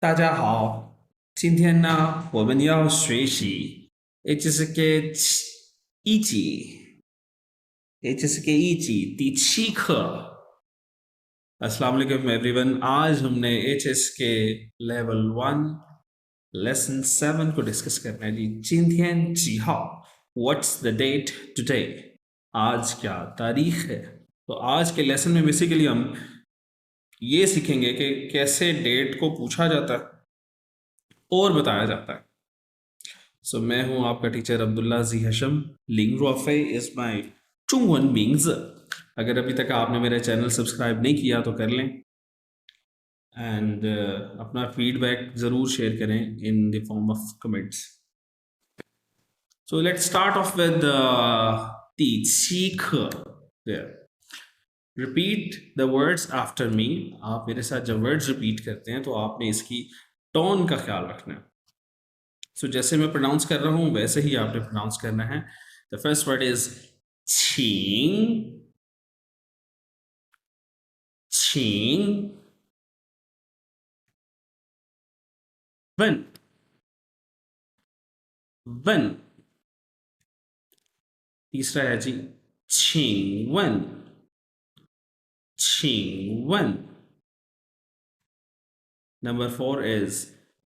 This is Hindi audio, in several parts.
大家好，今天呢，我们要学习 HSK 一级，HSK 一级第7课। अस्सलाम वालेकुम एवरीवन। आज हमने HSK लेवल 1 लेसन 7 को डिस्कस करना है जी। 今天几号 What's the date today? आज क्या तारीख है। तो आज के लेसन में बेसिकली हम ये सीखेंगे कि कैसे डेट को पूछा जाता है और बताया जाता है। सो मैं हूं आपका टीचर अब्दुल्ला जी हशम। लिंग रुआफे इज माय 中文名字। अगर अभी तक आपने मेरा चैनल सब्सक्राइब नहीं किया तो कर लें एंड अपना फीडबैक ज़रूर शेयर करें in the form of comments. So let's start off with 第7课। Repeat the words after me. आप मेरे साथ जब वर्ड्स रिपीट करते हैं तो आपने इसकी टोन का ख्याल रखना है। सो जैसे मैं प्रोनाउंस कर रहा हूं वैसे ही आपने प्रोनाउंस करना है। द फर्स्ट वर्ड इज छिंग, छिंग, वन, वन। तीसरा है जी छिंगवन, छिंगवन। Number 4 is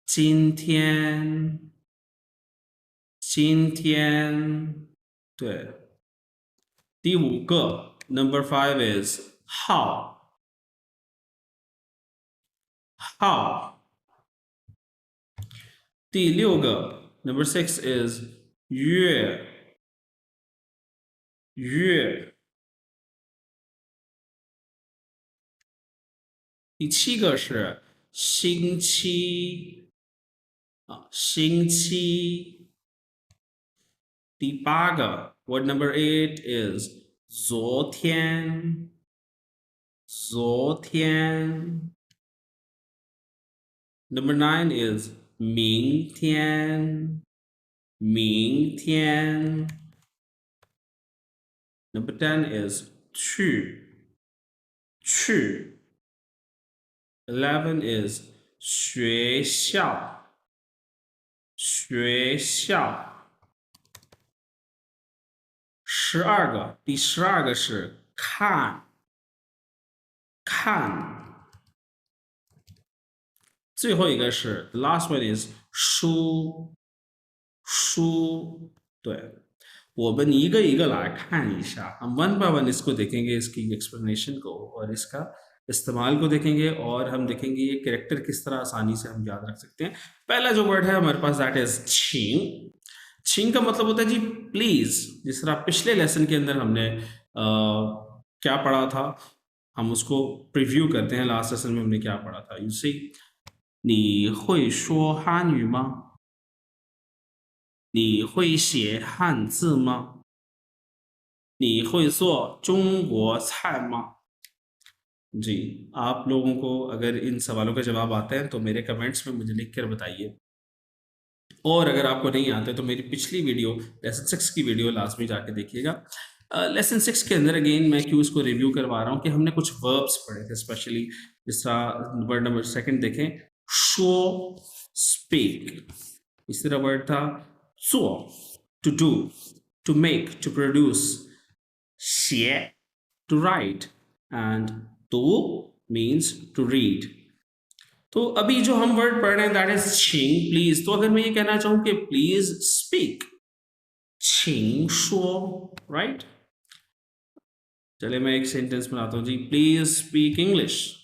今天, 今天。对。第5个 number 5 is how, how。第6个 number 6 is 月，月。第7个是星期啊，星期。第8个 word number 8 is 昨天，昨天。Number 9 is 明天，明天。Number 10 is 去，去。11 is 学校，学校。第12个是看，看。最后一个是 the last one is 书，书。对，我们一个一个来看一下，हम वन बाय वन इसको देखेंगे, इसकी एक्सप्लेनेशन को और इसका इस्तेमाल को देखेंगे और हम देखेंगे ये कैरेक्टर किस तरह आसानी से हम याद रख सकते हैं। पहला जो वर्ड है हमारे पास दैट इज छिंग। छिंग का मतलब होता है जी प्लीज। जिस तरह पिछले लेसन के अंदर हमने क्या पढ़ा था, हम उसको प्रिव्यू करते हैं। लास्ट लेसन में हमने क्या पढ़ा था। यू सी 你会说汉语吗？你会写汉字吗？你会做中国菜吗？जी, आप लोगों को अगर इन सवालों का जवाब आता है तो मेरे कमेंट्स में मुझे लिख कर बताइए। और अगर आपको नहीं आता तो मेरी पिछली वीडियो लेसन 6 की वीडियो लास्ट में जाके देखिएगा। लेसन 6 के अंदर अगेन मैं क्यों इसको रिव्यू करवा रहा हूँ कि हमने कुछ वर्ब्स पढ़े थे, स्पेशली जिस तरह वर्ड नंबर 2 देखें, शो, स्पीक। इस तरह वर्ड था 做 to do, to make, to produce, 写 to write, and 读 means to read। तो अभी जो हम वर्ड पढ़ रहे हैं दैट इज छिंग, प्लीज। तो अगर मैं ये कहना चाहूं कि प्लीज स्पीक, छिंग शो, राइट। चलिए मैं एक सेंटेंस बनाता हूं जी। प्लीज स्पीक इंग्लिश,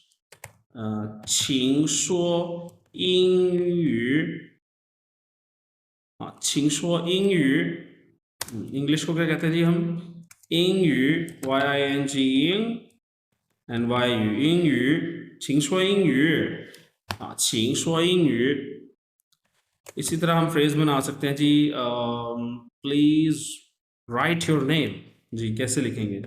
请说英语啊，请说英语。इंग्लिश को क्या कहते हैं जी हम? 英语 Y-I-N-G 英 and Y-U 英语，请说英语啊，请说英语。इसी तरह हम फ्रेज बना सकते हैं जी, प्लीज राइट योर नेम। जी कैसे लिखेंगे?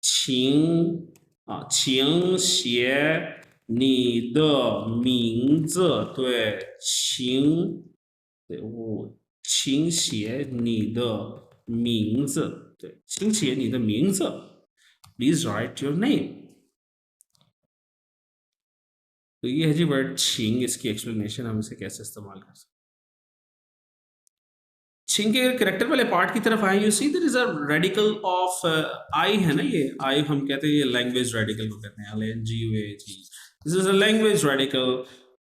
请啊，请写你的名字。对，请，对，请写你的名字。对，请写你的名字。Please write your name。तो ये है जी वर्ड छिंग, इसकी एक्सप्लेनेशन हम इसे कैसे इस्तेमाल कर सकते हैं। छिंग के करेक्टर वाले पार्ट की तरफ आए, you see there is a radical of I है ना, ये आई हम कहते हैं, ये लैंग्वेज रेडिकल को कहते हैं, LNGUAG, this is a language radical.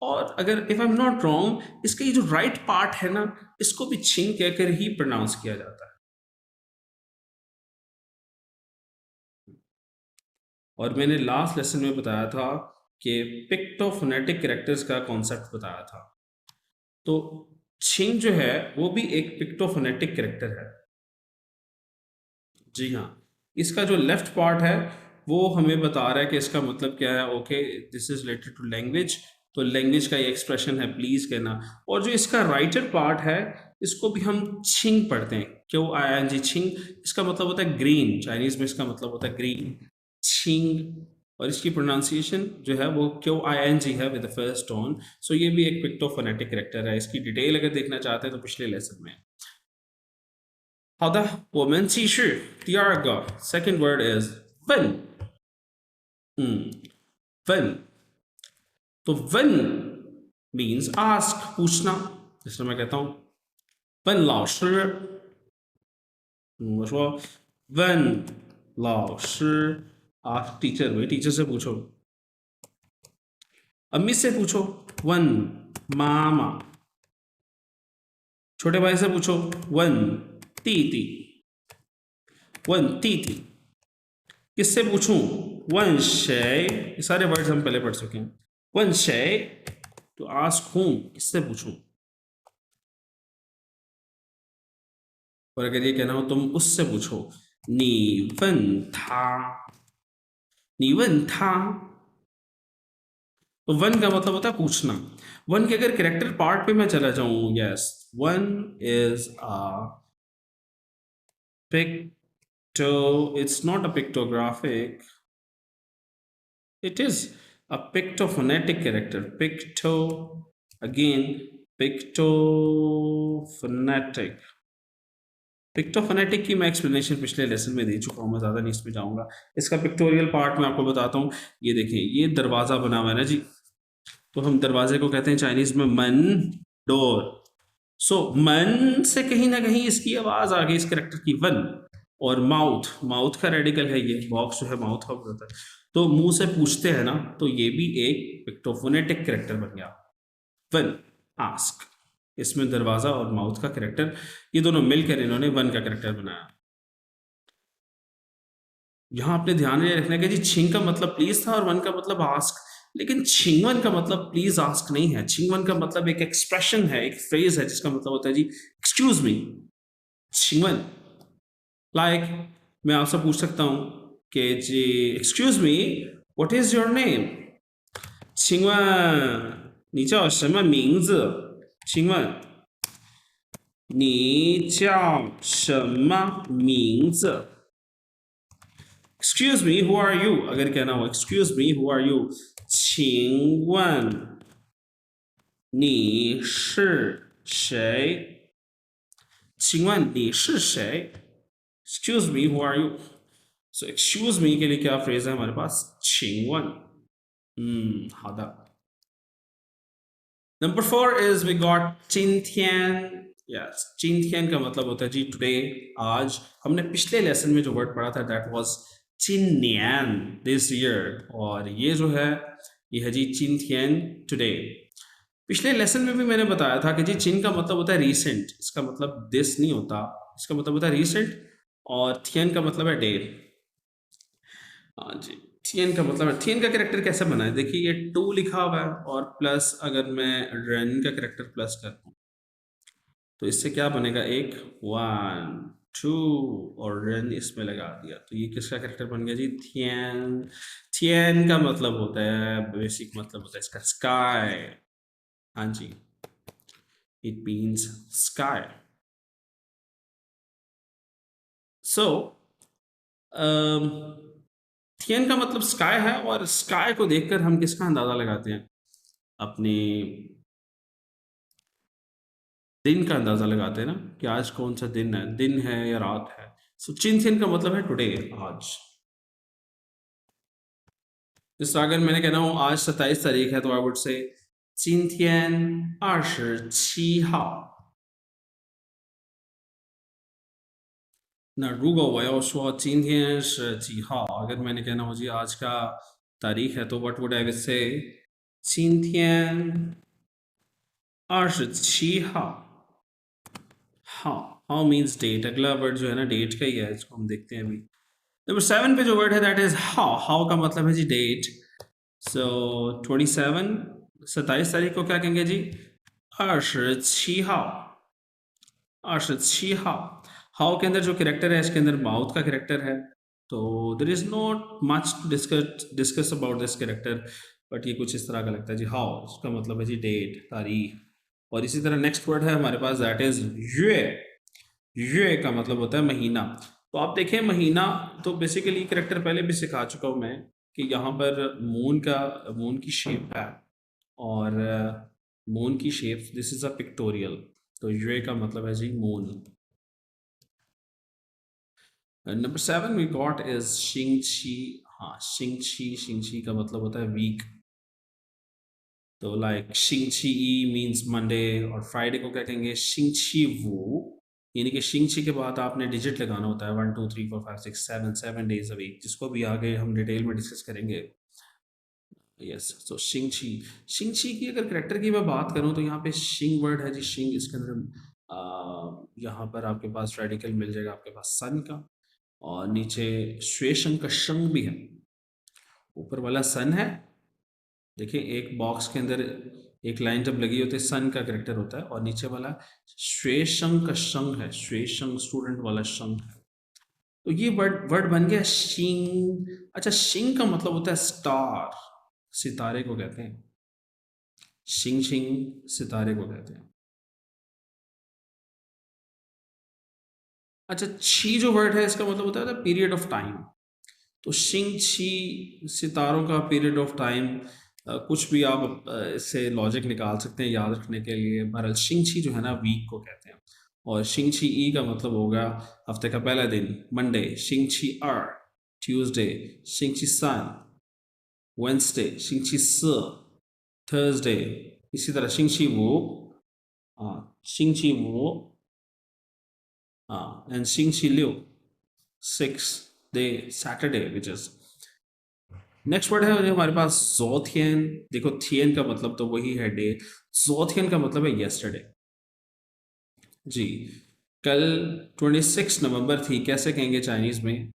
और अगर if I am not wrong, इसका ये जो राइट पार्ट है ना, इसको भी छिंग कहकर ही प्रोनाउंस किया जाता है। और मैंने लास्ट लेसन में बताया था कि पिक्टोफोनेटिक कैरेक्टर्स का कॉन्सेप्ट बताया था। तो छिंग जो है वो भी एक पिक्टोफोनेटिक कैरेक्टर है। जी हाँ, इसका जो लेफ्ट पार्ट है वो हमें बता रहा है कि इसका मतलब क्या है। Okay, this is related to language, तो लैंग्वेज का ये एक्सप्रेशन है प्लीज कहना। और जो इसका राइटर पार्ट है, इसको भी हम छिंग पढ़ते हैं, QING छिंग। इसका मतलब होता है ग्रीन, चाइनीज में इसका मतलब होता है ग्रीन, छिंग। और इसकी प्रोनाउंसिएशन जो है वो QING है विद द फर्स्ट टोन। सो ये भी एक पिक्टोफोनेटिक कैरेक्टर है। इसकी डिटेल अगर देखना चाहते हैं तो पिछले लेसन में। 好的，我们继续第二个 second word is 问。问，तो 问 means ask पूछना। जैसे मैं कहता हूँ 问老师，我说问老师 ask teacher, भाई टीचर से पूछो। अम्मी से पूछो 问妈妈，छोटे भाई से पूछो 问弟弟，问弟弟。किससे पूछूं? 问谁, ये सारे वर्ड्स हम पहले पढ़ चुके हैं। 问谁 to ask whom, किससे पूछूं। और अगर ये कहना हो तुम उससे पूछो, 你问他，你问他। तो वन का मतलब होता है पूछना। वन के अगर कैरेक्टर पार्ट पे मैं चला जाऊं, yes, one is a picto, it's not a pictographic, it is a pictophonetic character. Picto, again, pictophonetic. पिक्टोफोनेटिक की मैं एक्सप्लेनेशन पिछले लेसन में दे चुका हूँ, मैं ज़्यादा नहीं इसमें जाऊँगा। इसका पिक्टोरियल पार्ट मैं आपको बताता हूँ। ये देखें, ये दरवाज़ा बना हुआ है ना जी, तो हम दरवाजे को कहते हैं चाइनीज़ में मन, डोर। सो मन से कहीं ना कहीं इसकी आवाज़ आ गई, इस करेक्टर की, वन। और माउथ, माउथ का रेडिकल है ये, बॉक्स जो है माउथ का होता है, तो मुंह से पूछते हैं ना, तो ये भी एक पिक्टोफोनेटिक कैरेक्टर बन गया। वन, आस्क, इसमें दरवाजा और माउथ का कैरेक्टर, ये दोनों मिलकर इन्होंने वन का कैरेक्टर बनाया। यहां आपने ध्यान में रखना है कि जी छिंग का मतलब प्लीज था और वन का मतलब आस्क, लेकिन छिंगवन का मतलब प्लीज आस्क नहीं है। छिंगवन का मतलब एक एक्सप्रेशन है, एक फ्रेज है, जिसका मतलब होता है जी एक्सक्यूज मी। छिंगवन, लाइक मैं आपसे पूछ सकता हूं कि जी excuse me, what is your name? 请问你叫什么名字？请问你叫什么名字？Excuse me, who are you? अगर कहना हो Excuse me, who are you? 请问你是谁？请问你是谁？Excuse me, who are you? So excuse me के लिए क्या फ्रेज है हमारे पास? 请问。好的。Number 4 is we got 今天। Yes, 今天का मतलब होता है जी टुडे, आज। हमने पिछले लेसन में जो वर्ड पढ़ा था दैट वाज 今年 दिस ईयर, और ये जो है ये है जी 今天 टुडे। पिछले लेसन में भी मैंने बताया था कि जी चिन का मतलब होता है रीसेंट, इसका मतलब दिस नहीं होता, इसका मतलब होता है रीसेंट। और थियन का मतलब है डे। हाँ जी, थियन का मतलब है, थियन का कैरेक्टर कैसे बना है, देखिए ये 2 लिखा हुआ है और प्लस अगर मैं रन का कैरेक्टर प्लस करता हूँ तो इससे क्या बनेगा, एक 1 2 और रन इसमें लगा दिया, तो ये किसका कैरेक्टर बन गया जी, थियन। थियन का मतलब होता है, बेसिक मतलब होता है इसका स्काई। हाँ जी, इट मीन्स स्काई। सो थियन का मतलब स्काई है, और स्काई को देखकर हम किसका अंदाजा लगाते हैं, अपने दिन का अंदाजा लगाते हैं ना, कि आज कौन सा दिन है, दिन है या रात है। सो चिन थियन का मतलब है टुडे, आज। जिस अगर मैंने कहना हो आज 27 तारीख है तो आई वुड से 今天27号。那如果我要说今天是几号，अगर मैंने कहना हो जी आज का तारीख है तो what would I say 今天27号。हाउ मीन्स डेट, अगला वर्ड जो है ना डेट का ही है, इसको हम देखते हैं अभी। नंबर 7 पे जो वर्ड है दैट इज हाउ का मतलब है जी डेट। सो 27 27 तारीख को क्या कहेंगे जी 27号। 27号। हाउ के अंदर जो करेक्टर है इसके अंदर माउथ का करेक्टर है, तो there is not much to discuss about this character, but ये कुछ इस तरह का लगता है जी हाउ, इसका मतलब है जी डेट, तारीख। और इसी तरह नेक्स्ट वर्ड है हमारे पास दैट इज ये। ये का मतलब होता है महीना। तो आप देखें महीना तो बेसिकली करेक्टर पहले भी सिखा चुका हूँ मैं कि यहाँ पर मून की शेप है, और मून की shape this is a pictorial, तो ये का मतलब है जी moon. Number 7 we got is शिंगची। हाँ शिंगची का मतलब होता है वीक, तो लाइक शिंगची ई मीन्स मंडे, और फ्राइडे को क्या कहेंगे शिंगची वू, यानी कि शिंगची के बाद आपने डिजिट लगाना होता है 1 2 3 4 5 6 7 7 डेज अ वीक, जिसको भी आगे हम डिटेल में डिस्कस करेंगे। यस, सो शिंगची। शिंगची की अगर करेक्टर की मैं बात करूं तो यहाँ पे शिंग वर्ड है जी, शिंग, इसके अंदर यहाँ पर आपके पास रेडिकल मिल जाएगा आपके पास सन का, और नीचे श्वेशंग का शंग भी है। ऊपर वाला सन है, देखिए एक बॉक्स के अंदर एक लाइन जब लगी होती है सन का करेक्टर होता है, और नीचे वाला श्वेशंग का शंग है, श्वेशंग स्टूडेंट वाला शंग है। तो ये वर्ड बन गया शिंग। अच्छा, शिंग का मतलब होता है स्टार, सितारे को कहते हैं। शिंग शिंग सितारे को कहते हैं। अच्छा, छी जो वर्ड है इसका मतलब होता है पीरियड ऑफ टाइम। तो शिंग छी सितारों का पीरियड ऑफ टाइम, कुछ भी आप इससे लॉजिक निकाल सकते हैं याद रखने के लिए। बहरहाल शिंग छी जो है ना वीक को कहते हैं, और शिंग छी ई का मतलब होगा हफ्ते का पहला दिन मंडे, शिंग छी अर ट्यूसडे, शिंग छी सन वेंसडे, शिंग छी स थर्सडे, इसी तरह शिंग छी वो, शिंग छी वो, एंड शिंग छी लियो 6th day Saturday which is. Next word है हमारे पास जोथियन। देखो थियन का मतलब तो वही है डे, जोथियन का मतलब है यस्टरडे जी। कल 26 नवंबर थी, कैसे कहेंगे चाइनीज में?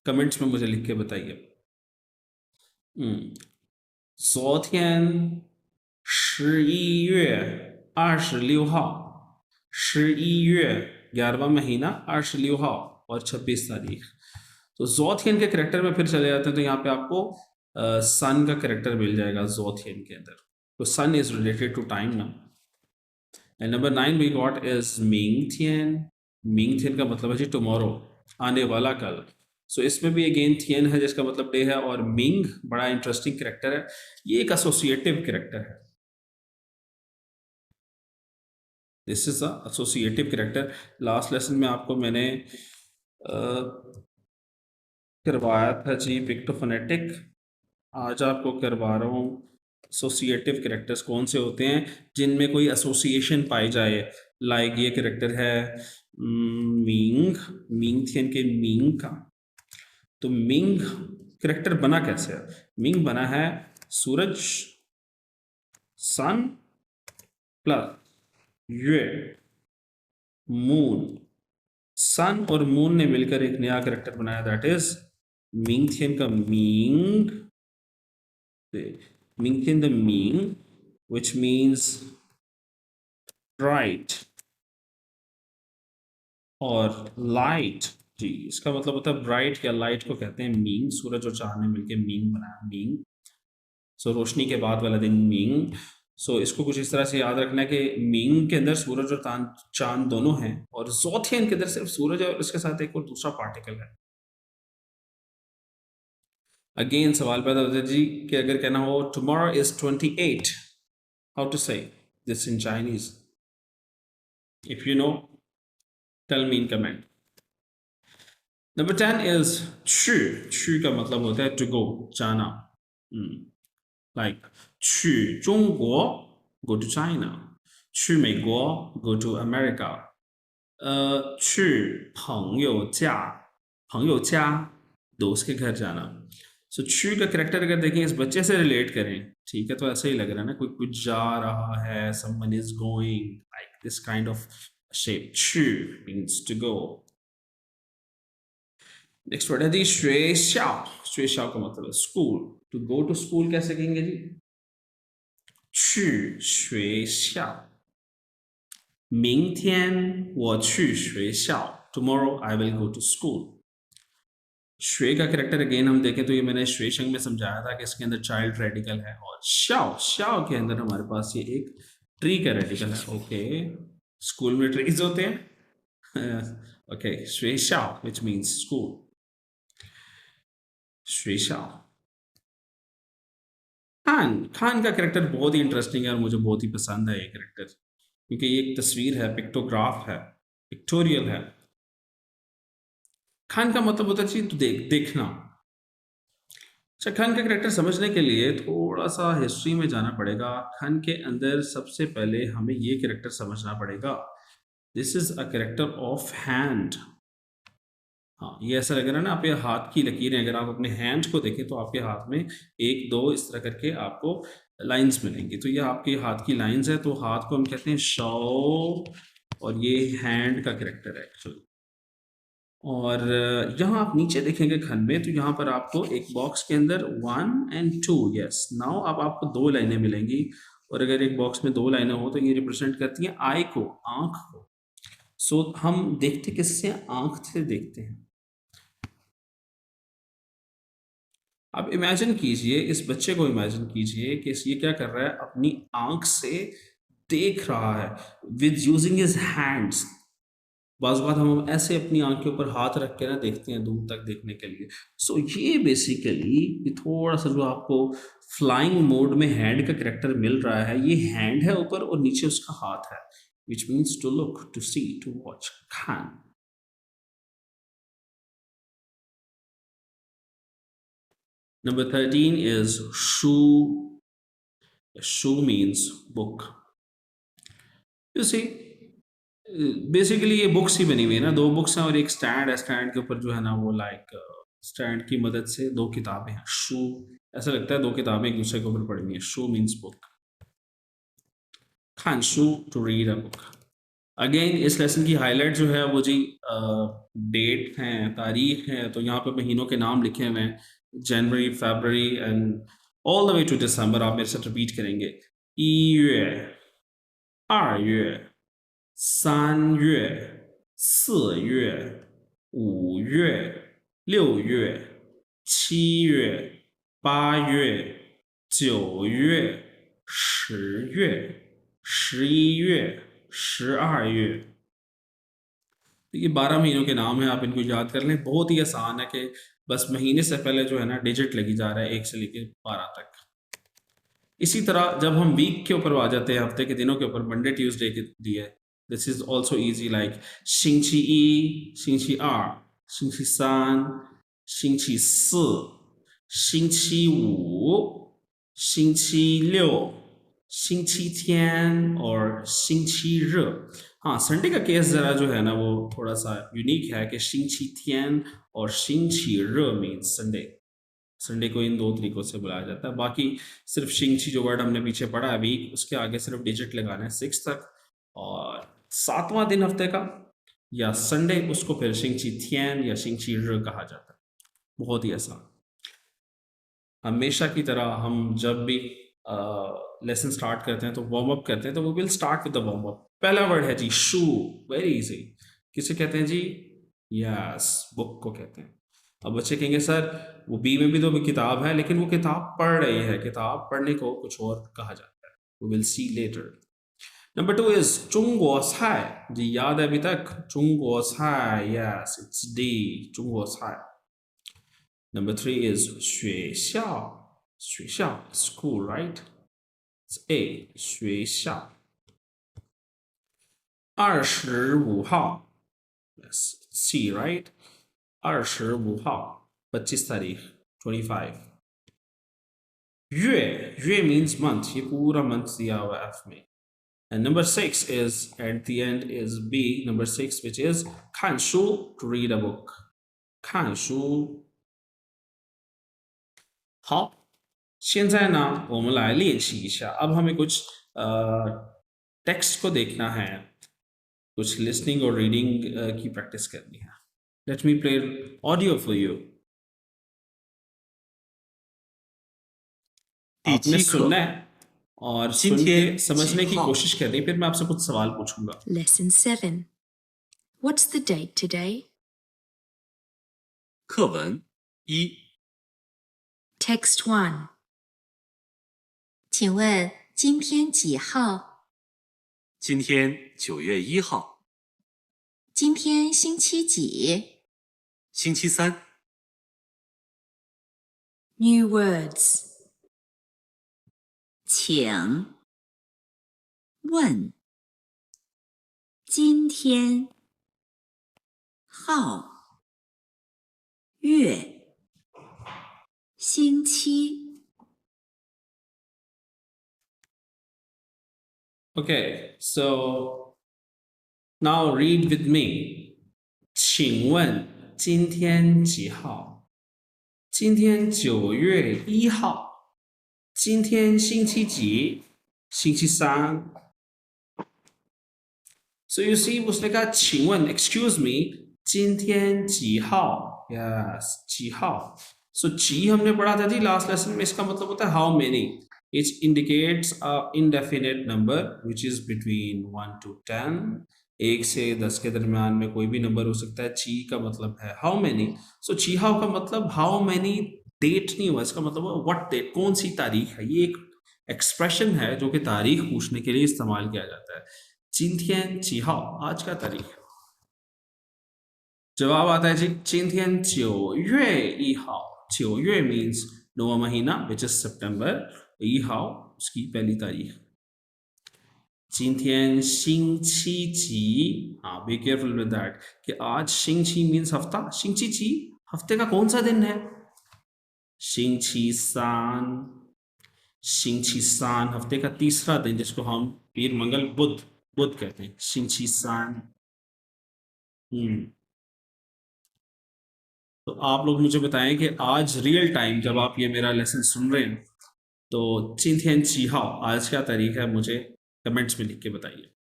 कमेंट्स में मुझे लिख के बताइए। 昨天11月26号11月 महीना 26 और 26 तारीख। तो जोथियन के करेक्टर में फिर चले जाते हैं, तो यहाँ पे आपको सन का करेक्टर मिल जाएगा जोथियन के अंदर, तो sun is related to time ना। And number 9 we got is मिंगथियन। मिंगथियन का मतलब है जी टुमारो, आने वाला कल। सो इसमें भी अगेन थियन है जिसका मतलब डे है, और मिंग बड़ा इंटरेस्टिंग करेक्टर है, ये एक एसोसिएटिव करेक्टर है। This is a associative character. Last lesson में आपको मैंने करवाया था जी पिक्टोफोनेटिक, आज आपको करवा रहा हूँ एसोसिएटिव करेक्टर्स कौन से होते हैं जिनमें कोई एसोसिएशन पाई जाए। लाइक ये करेक्टर है मिंग, मिंगथियन के मिंग का। तो मिंग करेक्टर बना कैसे है? मिंग बना है सूरज, सन प्लस ये मून। सन और मून ने मिलकर एक नया करेक्टर बनाया दैट इज मिंगथियन का मिंग। मिंगथियन द मिंग which means bright और लाइट जी, इसका मतलब होता है ब्राइट या लाइट को कहते हैं मींग। सूरज और चांद ने मिलकर मींग बनाया, मींग। सो रोशनी के बाद वाला दिन मींग। सो इसको कुछ इस तरह से याद रखना है कि मींग के अंदर सूरज और चांद दोनों हैं, और जोथियन के अंदर सिर्फ सूरज है और इसके साथ एक और दूसरा पार्टिकल है। अगेन सवाल पैदा होता है जी कि अगर कहना हो tomorrow is 28, how to say this in Chinese? If you know tell me in comment. Number 10 is छु। छु का मतलब होता है टू गो, जाना। like 去中国 go to China，去美国 go to America，去朋友家दोस्त के घर जाना। सो छु का करेक्टर अगर देखें इस बच्चे से रिलेट करें, ठीक है, तो ऐसा ही लग रहा है ना, कोई कुछ जा रहा है, someone is going, like this kind of shape. छु means to go. Next word है जी 学校，学校का मतलब school. To go to school कैसे कहेंगे जी? 去学校。明天我去学校 tomorrow I will go to school। श्वे का करेक्टर अगेन हम देखें तो ये मैंने श्वेशंग में समझाया था कि इसके अंदर चाइल्ड रेडिकल है, और शाओ शाओ के अंदर हमारे पास ये एक ट्री का रेडिकल है। ओके, स्कूल में ट्रीज होते हैं। ओके, श्वे शाओ विच मीन्स स्कूल। श्वे शाओ। खान, खान का करेक्टर बहुत ही इंटरेस्टिंग है और मुझे बहुत ही पसंद है ये करेक्टर, क्योंकि ये एक तस्वीर है, पिक्टोग्राफ है, पिक्टोरियल है। खान का मतलब होता है तो देखना। अच्छा, खान का करेक्टर समझने के लिए थोड़ा सा हिस्ट्री में जाना पड़ेगा। खान के अंदर सबसे पहले हमें ये करेक्टर समझना पड़ेगा। This is a character of hand. हाँ, ये ऐसा लग रहा है ना, आपके हाथ की लकीरें, अगर आप अपने हैंड को देखें तो आपके हाथ में एक दो इस तरह करके आपको लाइंस मिलेंगी, तो ये आपके हाथ की लाइंस है, तो हाथ को हम कहते हैं शो, और ये हैंड का करेक्टर है एक्चुअली। और यहाँ आप नीचे देखेंगे खन में, तो यहाँ पर आपको एक बॉक्स के अंदर 1 and 2, यस नाउ, अब आपको दो लाइनें मिलेंगी, और अगर एक बॉक्स में दो लाइनें हो तो ये रिप्रेजेंट करती हैं आई को, आंख को। सो हम देखते किससे? आंख से देखते हैं। अब इमेजिन कीजिए, इस बच्चे को इमेजिन कीजिए कि ये क्या कर रहा है, अपनी आंख से देख रहा है विद यूजिंग हिज हैंड्स। बाज़ बात हम ऐसे अपनी आंख के ऊपर हाथ रख के ना देखते हैं दूर तक देखने के लिए। सो ये बेसिकली थोड़ा सा जो आपको फ्लाइंग मोड में हैंड का करेक्टर मिल रहा है, ये हैंड है ऊपर और नीचे उसका हाथ है, which means to look, to see, to watch, खान। Number 13 is shoe. Shoe means book. You see, basically ये बुक्स ही बनी हुई है ना, दो बुक्स हैं और एक स्टैंड है, स्टैंड के ऊपर जो है ना वो लाइक स्टैंड की मदद से दो किताबें हैं। शू, ऐसा लगता है दो किताबें एक दूसरे के ऊपर पड़ी हुई हैं। शू मीन्स बुक। खान शू, to read a book. Again इस लेसन की हाईलाइट जो है वो जी डेट हैं, तारीख हैं, तो यहाँ पे महीनों के नाम लिखे हुए हैं, January, February and all the way to December. आप मेरे साथ रिपीट करेंगे। 1月、2月、3月、4月、5月、6月、7月、8月、9月、10月、11月、12月। ये 12 महीनों के नाम हैं, आप इनको याद कर लें। बहुत ही आसान है कि बस महीने से पहले जो है ना डिजिट लगी जा रहा है 1 से लेकर 12 तक। इसी तरह जब हम वीक के ऊपर आ जाते हैं, हफ्ते के दिनों के ऊपर, मंडे ट्यूसडे के दिए, this is also easy, like 星期一、星期二、星期三、星期四、星期五、星期六、星期天और 星期日। हाँ, संडे का केस ज़रा जो है ना वो थोड़ा सा यूनिक है कि 星期天 और 星期日 मीन्स संडे। संडे को इन दो तरीकों से बुलाया जाता है। बाकी सिर्फ शिंगची जो वर्ड हमने पीछे पढ़ा है वीक, उसके आगे सिर्फ डिजिट लगाना है 6 तक, और 7वां दिन हफ्ते का या संडे उसको फिर शिंगची थियन या शिंगची र कहा जाता है। बहुत ही आसान। हमेशा की तरह हम जब भी लेसन स्टार्ट करते हैं तो वार्म अप करते हैं, तो वो will start with the warm up. पहला वर्ड है जी शू, वेरी इजी। किसे कहते हैं जी? यस, बुक को कहते हैं। अब बच्चे कहेंगे सर वो बी में भी तो किताब है, लेकिन वो किताब पढ़ रही है, किताब पढ़ने को कुछ और कहा जाता है। We will see later. Number 2 is 中国菜 जी, याद है अभी तक? 中国菜 yes, it's D, 中国菜。Number 3 is 学校 学校 school, right? It's A, 学校。25号 yes, C, right? 25号 25 तारीख 25। yue means month, ये पूरा month दिया हुआ है F में. And number 6 is at the end is B, number 6, which is 看书, to read a book. 看书. 好，现在呢，我们来练习一下。अब हमें कुछ टेक्स्ट को देखना है, कुछ लिसनिंग और रीडिंग की प्रैक्टिस करनी है. Let me play audio for you. आपने सुनना है और सुन के समझने की कोशिश करनी है. फिर मैं आपसे कुछ सवाल पूछूंगा. Lesson 7. What's the date today? 课文1 Text 1. 请问今天几号？今天9月1号，今天星期几？星期3。 New words. 请问今天号月星期 Okay, so now read with me. 请问今天几号？今天9月1号。今天星期几？星期3。So you see, उसने कहा 请问 excuse me 今天几号 yes 几号 so 几 हमने पढ़ा था जी last lesson में इसका मतलब होता है how many it indicates a indefinite number which is between 1 to 10 1 से 10 के दरमियान में कोई भी नंबर हो सकता है ची का मतलब है how many so ची हाउ का मतलब how many डेट नहीं हुआ इसका मतलब व्हाट डेट कौन सी तारीख है ये एक एक्सप्रेशन है जो कि तारीख पूछने के लिए इस्तेमाल किया जाता है 今天几号 आज का तारीख है जवाब आता है जी 今天9月1号9月 means 9वां महीना which is September 1号 उसकी पहली तारीख 今天星期几 हाँ be careful with that कि आज 星期 means हफ्ता 星期几 हफ्ते का कौन सा दिन है 星期三 星期三 हफ्ते का तीसरा दिन जिसको हम पीर मंगल बुध कहते हैं 星期三 तो आप लोग मुझे बताएं कि आज रियल टाइम जब आप ये मेरा लेसन सुन रहे हैं तो 今天几号 आज क्या तारीख है मुझे कमेंट्स में लिख के बताइए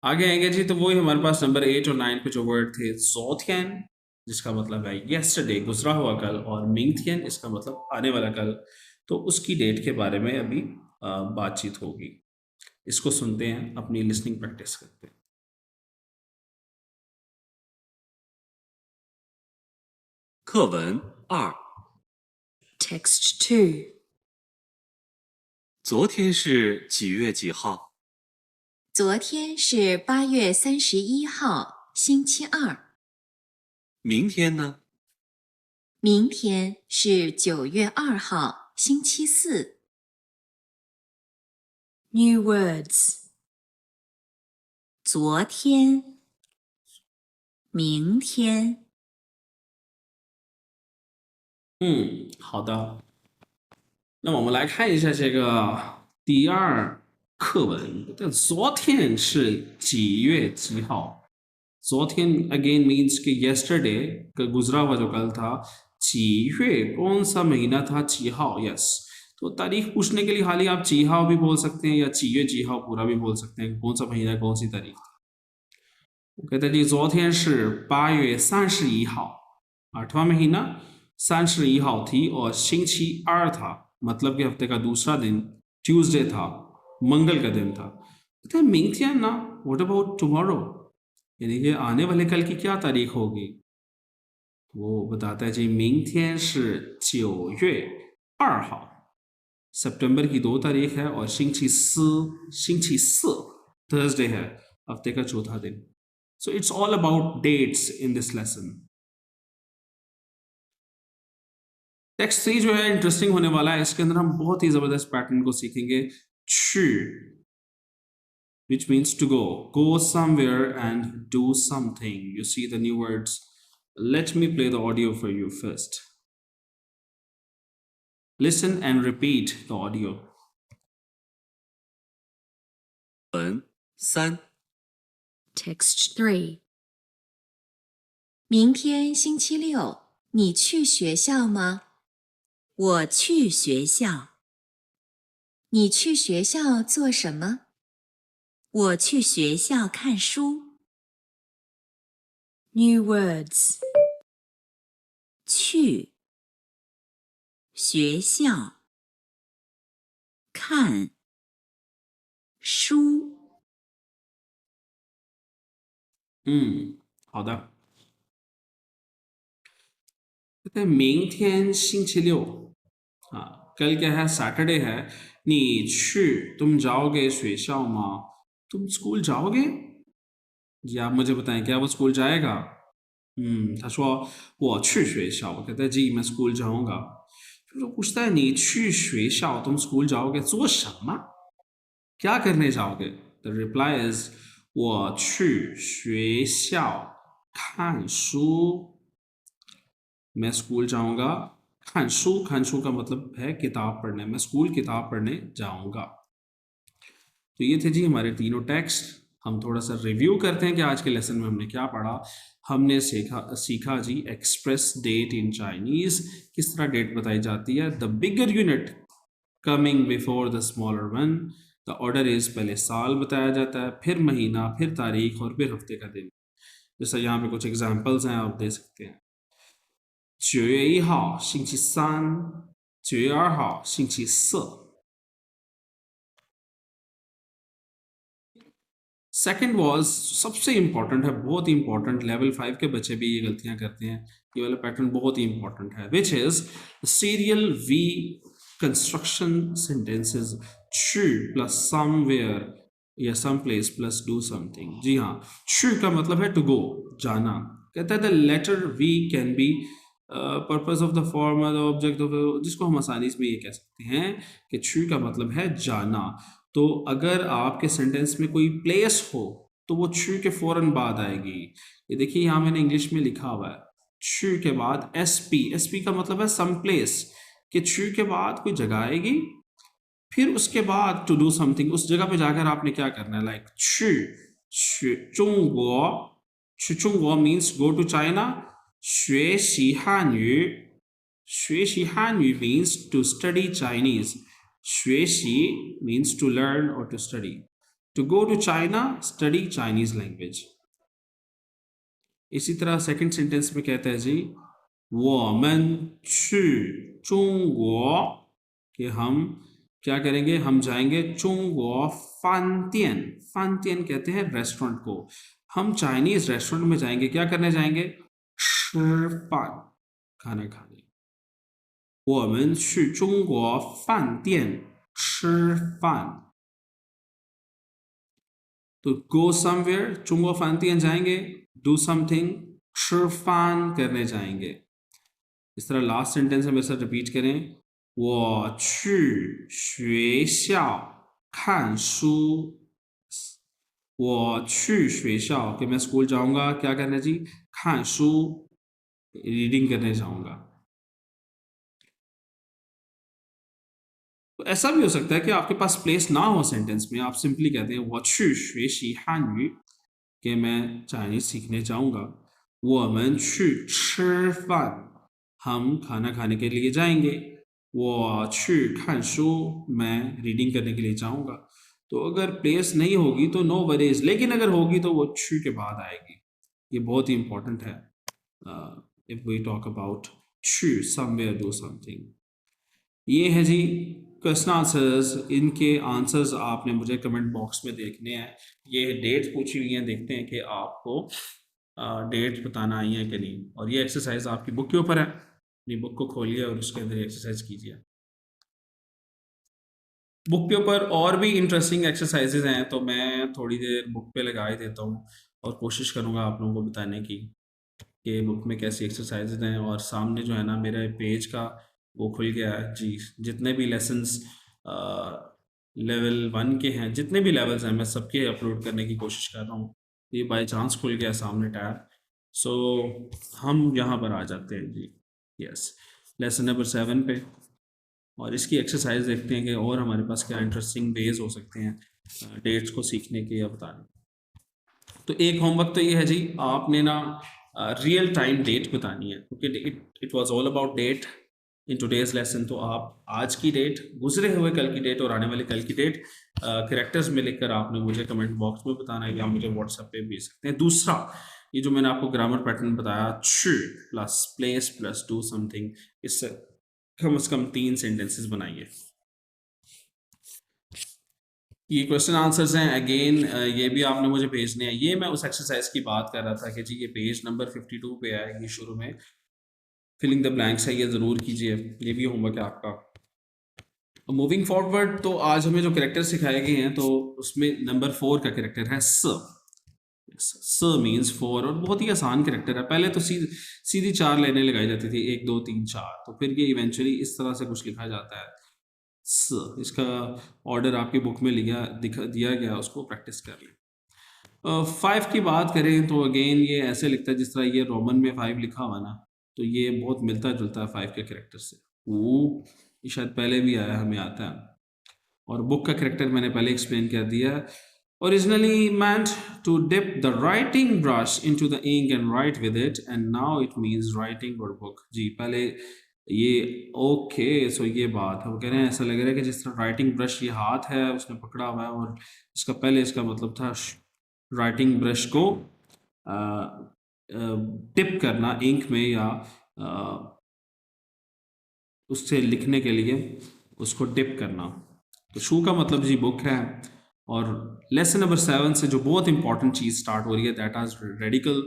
आगे आएंगे जी तो वही हमारे पास नंबर 8 और 9 पे जो वर्ड थे 昨天 जिसका मतलब है yesterday गुजरा हुआ कल और 明天 इसका मतलब आने वाला कल तो उसकी डेट के बारे में अभी बातचीत होगी इसको सुनते हैं अपनी लिसनिंग प्रैक्टिस करते हैं 课文2 Text 2. 昨天是几月几号？昨天是8月31号，星期二。明天呢？明天是9月2号，星期四。New words. 昨天，明天。好的。那我们来看一下这个第二课文。昨天是几月几号？昨天 again means कि yesterday का गुजरा हुआ जो कल था 几月 कौन सा महीना था 几号 yes तो तारीख पूछने के लिए हाल ही आप 几号भी बोल सकते हैं या 几月几号 पूरा भी बोल सकते हैं कौन सा महीना कौन सी तारीख कहते हैं जी 昨天是8月31号 8वां महीना 31号 थी और 星期二 था मतलब कि हफ्ते का दूसरा दिन ट्यूसडे था मंगल का दिन था कहते हैं 明天ना व्हाट अबाउट टुमारो यानी कि आने वाले कल की क्या तारीख होगी वो बताता है जी 明天是9月2号 सितंबर की 2 तारीख है और 星期四 थर्सडे है हफ्ते का चौथा दिन so it's all about dates in this lesson text 3 जो है इंटरेस्टिंग होने वाला है इसके अंदर हम बहुत ही जबरदस्त पैटर्न को सीखेंगे 去 which means to go somewhere and do something you see the new words Let me play the audio for you first. Listen and repeat the audio. 文3， Text 3. 明天星期六，你去学校吗？我去学校。你去学校做什么？我去学校看书。 New words. 去学校看书。好的。कहते हैं明天星期六कल क्या है सैटरडे है 你去 तुम जाओगे 学校吗 तुम स्कूल जाओगे जी आप मुझे बताएं क्या वो स्कूल जाएगा 他说我去学校 वो कहता है जी मैं स्कूल जाऊंगा फिर वो पूछता है 你去学校 तुम स्कूल जाओगे 做什么 क्या करने जाओगे the reply is 我去学校看书 मैं स्कूल जाऊंगा खानशू का मतलब है किताब पढ़ने मैं स्कूल किताब पढ़ने जाऊंगा तो ये थे जी हमारे तीनों टेक्स्ट हम थोड़ा सा रिव्यू करते हैं कि आज के लेसन में हमने क्या पढ़ा हमने सीखा जी एक्सप्रेस डेट इन चाइनीज किस तरह डेट बताई जाती है the bigger unit coming before the smaller one the order is पहले साल बताया जाता है फिर महीना फिर तारीख और फिर हफ्ते का दिन जैसा यहाँ पे कुछ एग्जाम्पल्स हैं आप दे सकते हैं 9月1号星期三 9月2号星期四 सेकेंड वॉज सबसे इंपॉर्टेंट है बहुत ही इंपॉर्टेंट लेवल 5 के बच्चे भी ये गलतियां करते हैं ये वाला पैटर्न बहुत ही इंपॉर्टेंट है which is serial we construction sentences 去 plus somewhere या some place plus do something जी हाँ 去 का मतलब है टू गो जाना कहता है the letter we can be purpose of the form object of जिसको हम आसानी में ये कह सकते हैं कि 去 का मतलब है जाना तो अगर आपके सेंटेंस में कोई प्लेस हो तो वो 去 के फौरन बाद आएगी ये देखिए यहाँ मैंने इंग्लिश में लिखा हुआ है 去 के बाद एसपी का मतलब है सम प्लेस कि 去 के बाद कोई जगह आएगी फिर उसके बाद टू डू समथिंग उस जगह पे जाकर आपने क्या करना है like 去中国 means go to China 学习汉语学习汉语 means to study Chinese 学习 means to learn or to study to go to China study Chinese language इसी तरह सेकंड सेंटेंस में कहता है जी 我们去中国 कि हम क्या करेंगे हम जाएंगे 中国饭店 कहते हैं रेस्टोरेंट को हम चाइनीज रेस्टोरेंट में जाएंगे क्या करने जाएंगे 吃饭 खाना खाने 我们去中国饭店吃饭 तो go somewhere 中国饭店 जाएंगे do something 吃饭 करने जाएंगे इस तरह लास्ट सेंटेंस है मेरे साथ रिपीट करें 我去学校看书 我去学校 कि मैं स्कूल जाऊंगा क्या करना जी 看书 रीडिंग करने जाऊंगा तो ऐसा भी हो सकता है कि आपके पास प्लेस ना हो सेंटेंस में आप सिंपली कहते हैं 我去学习汉语 कि मैं चाइनीज सीखने जाऊंगा 我们去吃饭 हम खाना खाने के लिए जाएंगे 我去看书 मैं रीडिंग करने के लिए जाऊंगा तो अगर प्लेस नहीं होगी तो नो वरीज लेकिन अगर होगी तो वो 去 के बाद आएगी ये बहुत ही इंपॉर्टेंट है if we talk about 去 somewhere do something ये है जी क्वेश्चन आंसर्स इनके आंसर्स आपने मुझे कमेंट बॉक्स में देखने हैं ये डेट्स पूछी हुई हैं देखते हैं कि आपको डेट्स बताना आई है कि नहीं और ये एक्सरसाइज आपकी बुक के ऊपर है अपनी बुक को खोलिए और उसके अंदर एक्सरसाइज कीजिए बुक के ऊपर और भी इंटरेस्टिंग एक्सरसाइजेज हैं तो मैं थोड़ी देर बुक पे लगा ही देता हूँ और कोशिश करूँगा आप लोगों को बताने की कि बुक में कैसी एक्सरसाइजेज हैं और सामने जो है ना मेरे पेज का वो खुल गया है जी जितने भी लेसन्स लेवल 1 के हैं जितने भी लेवल्स हैं मैं सबके अपलोड करने की कोशिश कर रहा हूँ ये बाय चांस खुल गया सामने टैब सो हम यहाँ पर आ जाते हैं जी, यस, लेसन नंबर 7 पे, और इसकी एक्सरसाइज देखते हैं कि और हमारे पास क्या इंटरेस्टिंग वेज हो सकते हैं डेट्स को सीखने के या बताने। तो एक होमवर्क तो ये है जी, आपने ना रियल टाइम डेट बतानी है, क्योंकि it was all about date in today's lesson. तो आप आज की डेट, गुजरे हुए कल की डेट और आने वाले कल की डेट कैरेक्टर्स में लिखकर आपने मुझे कमेंट बॉक्स में बताना है, या मुझे व्हाट्सएप पे भेज सकते हैं। दूसरा, ये जो मैंने आपको ग्रामर पैटर्न बताया, plus place plus do something, इससे कम से कम 3 सेंटेंसेस बनाइए। ये क्वेश्चन आंसर्स हैं अगेन, ये भी आपने मुझे भेजने हैं। ये मैं उस एक्सरसाइज की बात कर रहा था कि जी ये पेज नंबर 52 पे आएगी, शुरू में फिलिंग द ब्लैंक्स है, ये ज़रूर कीजिए, ये भी होमवर्क है आपका। मूविंग फॉरवर्ड, तो आज हमें जो कैरेक्टर सिखाए गए हैं, तो उसमें नंबर 4 का कैरेक्टर है स। स मीन्स 4, और बहुत ही आसान कैरेक्टर है। पहले तो सीधी 4 लाइनें लगाई जाती थी, 1 2 3 4, तो फिर ये इवेंचुअली इस तरह से कुछ लिखा जाता है स। इसका ऑर्डर आपकी बुक में दिया गया, उसको प्रैक्टिस कर लें। 5 की बात करें तो अगेन ये ऐसे लिखता है जिस तरह ये रोमन में 5 लिखा हुआ ना, तो ये बहुत मिलता जुलता है 5 के कैरेक्टर से। वो ये शायद पहले भी आया, हमें आता है। और बुक का कैरेक्टर मैंने पहले एक्सप्लेन कर दिया, originally meant to dip the writing brush into the ink and write with it, and now it means writing or book। जी पहले ये ओके, सो ये बात है, वो कह रहे हैं ऐसा लग रहा है कि जिस तरह राइटिंग ब्रश ये हाथ है उसने पकड़ा हुआ है, और इसका पहले इसका मतलब था राइटिंग ब्रश को टिप करना इंक में, या उससे लिखने के लिए उसको डिप करना। तो शू का मतलब जी बुक है। और लेसन नंबर 7 से जो बहुत इंपॉर्टेंट चीज़ स्टार्ट हो रही है, दैट इज रेडिकल।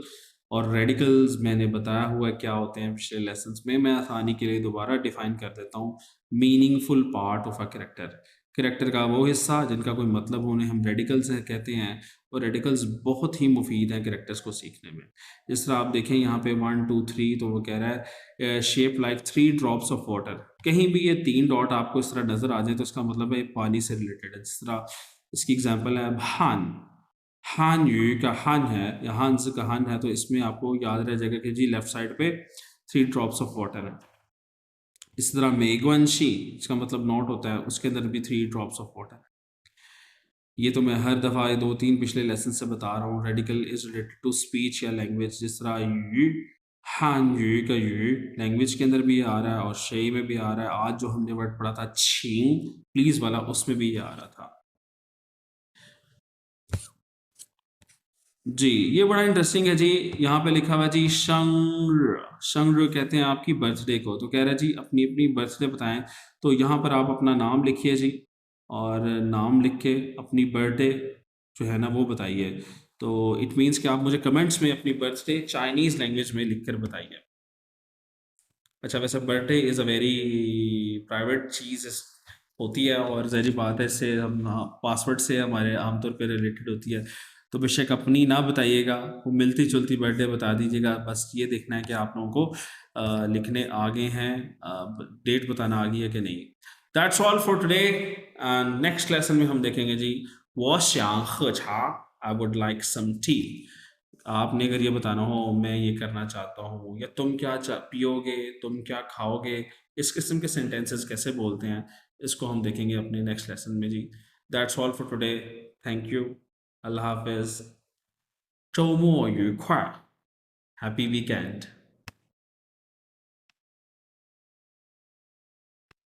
और रेडिकल्स मैंने बताया हुआ है क्या होते हैं पिछले लेसन्स में, मैं आसानी के लिए दोबारा डिफाइन कर देता हूँ। Meaningful part of a character, character का वो हिस्सा जिनका कोई मतलब, उन्हें हम रेडिकल्स कहते हैं। और रेडिकल्स बहुत ही मुफीद हैं कैरेक्टर्स को सीखने में। जिस तरह आप देखें यहाँ पे 1 2 3, तो वो कह रहा है shape like 3 drops of water. कहीं भी ये 3 डॉट आपको इस तरह नजर आ जाए तो इसका मतलब है पानी से रिलेटेड है। जिस तरह इसकी एग्जांपल है हान, हान यू का हान है या हान्स का हान है, तो इसमें आपको याद रह जाएगा कि जी लेफ्ट साइड पे 3 ड्रॉप्स ऑफ वाटर है। इस तरह मेघवंशी, इसका मतलब नॉट होता है, उसके अंदर भी 3 ड्रॉप्स ऑफ वाटर। ये तो मैं हर दफ़ा 2 3 पिछले लेसन से बता रहा हूँ। Radical is related to speech या लैंग्वेज, जिस तरह यू, हान यू का यू लैंग्वेज के अंदर भी आ रहा है और शेई में भी आ रहा है। आज जो हमने वर्ड पढ़ा था छींग प्लीज वाला, उसमें भी ये आ रहा था जी। ये बड़ा इंटरेस्टिंग है जी, यहाँ पे लिखा हुआ है जी शंग्र, शंग्र कहते हैं आपकी बर्थडे को। तो कह रहा है जी अपनी अपनी बर्थडे बताएं, तो यहाँ पर आप अपना नाम लिखिए जी, और नाम लिख के अपनी बर्थडे जो है ना वो बताइए। तो इट मीन्स कि आप मुझे कमेंट्स में अपनी बर्थडे चाइनीज़ लैंग्वेज में लिखकर बताइए। अच्छा, वैसे birthday is a very private चीज़ होती है, और ज़ाहिर बात है इससे हम पासवर्ड से हमारे आमतौर पर रिलेटेड होती है। तो बेशक अपनी ना बताइएगा, वो मिलती जुलती बर्थडे बता दीजिएगा। बस ये देखना है कि आप लोगों को लिखने आ गए हैं, डेट बताना आ गई है कि नहीं। That's all for today. Next lesson में हम देखेंगे जी वो श्यांग हे छा, I would like some tea. आपने अगर ये बताना हो मैं ये करना चाहता हूँ, या तुम क्या पियोगे, तुम क्या खाओगे, इस किस्म के सेंटेंसेस कैसे बोलते हैं, इसको हम देखेंगे अपने नेक्स्ट लेसन में जी। That's all for today, thank you, अल्लाह हाफिज़, 周末愉快，Happy Weekend।